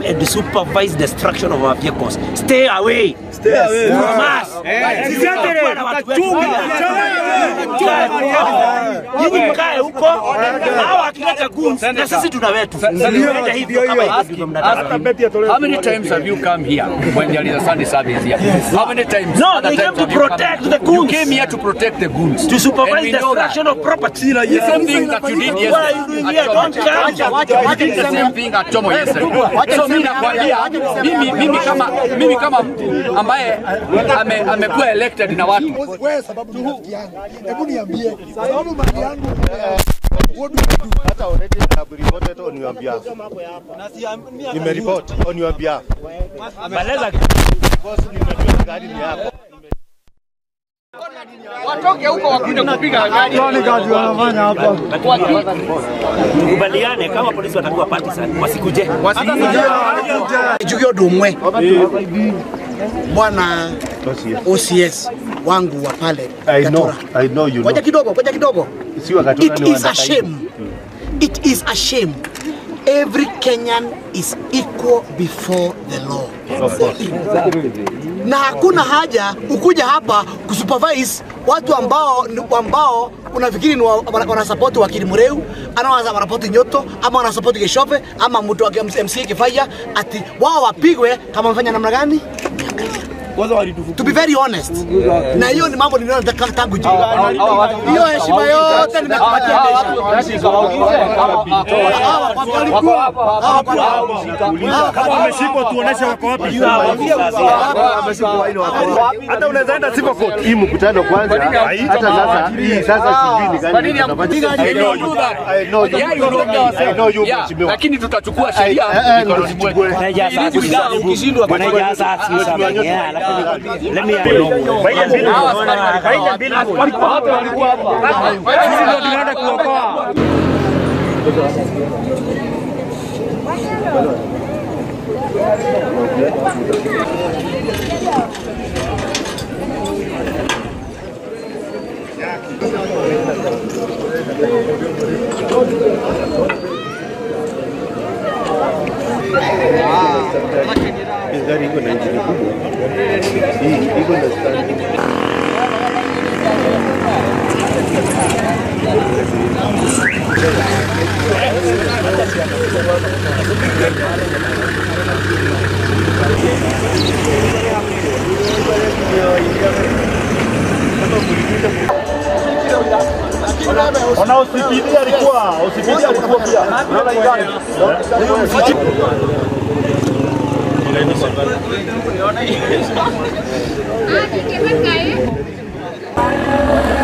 And supervise destruction of our vehicles. Stay away. Stay away. Nyinyi mkae huko, hao akileta guns na sisi tuna wetu. How many times have you come here when there is a Sunday service here? How many times? No, they came to protect the goons. You came here to protect the goons. To supervise destruction of property. The same thing that you did yesterday. What are you doing here? Don't charge. You did the same thing at Chomo yesterday. So mimi nakwambia, mimi kama mtu ambaye amekuwa elected na watu. Wewe sababu ni haki yangu. Hebu niambie. Sababu mali yangu. Hata already have reported on your behalf. Nimereport on your behalf. Baleza Boss nimejua gari ni yako. Watoke huko wakuje kupiga gari. Tuone kazi wanafanya hapa. Kubaliane kama polisi watakuwa partisan wasikuje. Jugio Dumwe. Bwana OCS wangu wa pale. I know you know. Ngoja kidogo. It is a shame. It is a shame. Every Kenyan is equal before the law. Of course. Na hakuna haja ukuja hapa kusupervise watu ambao unafikiri ni wanasupport wakili Mureu, ana wanasupport Nyoto, ama wanasupport Geshope, ama mtu wa MC Kifaya, ati wao wapigwe kama mfanya namna gani? To be very honest. Na hiyo ni mambo niliona tangu juu. Hiyo heshima yote nimekupatia kesho. Kama wameshikwa tuoneshe wako wapi. Hata unaweza enda civil court. Hii mkutano kwanza. Hata sasa hii sijui ni gani. Kwa nini hampiga? I know you. Lakini tutachukua sheria Ukishindwa wanajaza let me gari iko na injini kubwa. Hii iko na stand. Ona OCPD alikuwa pia. Unaona igani? Ah,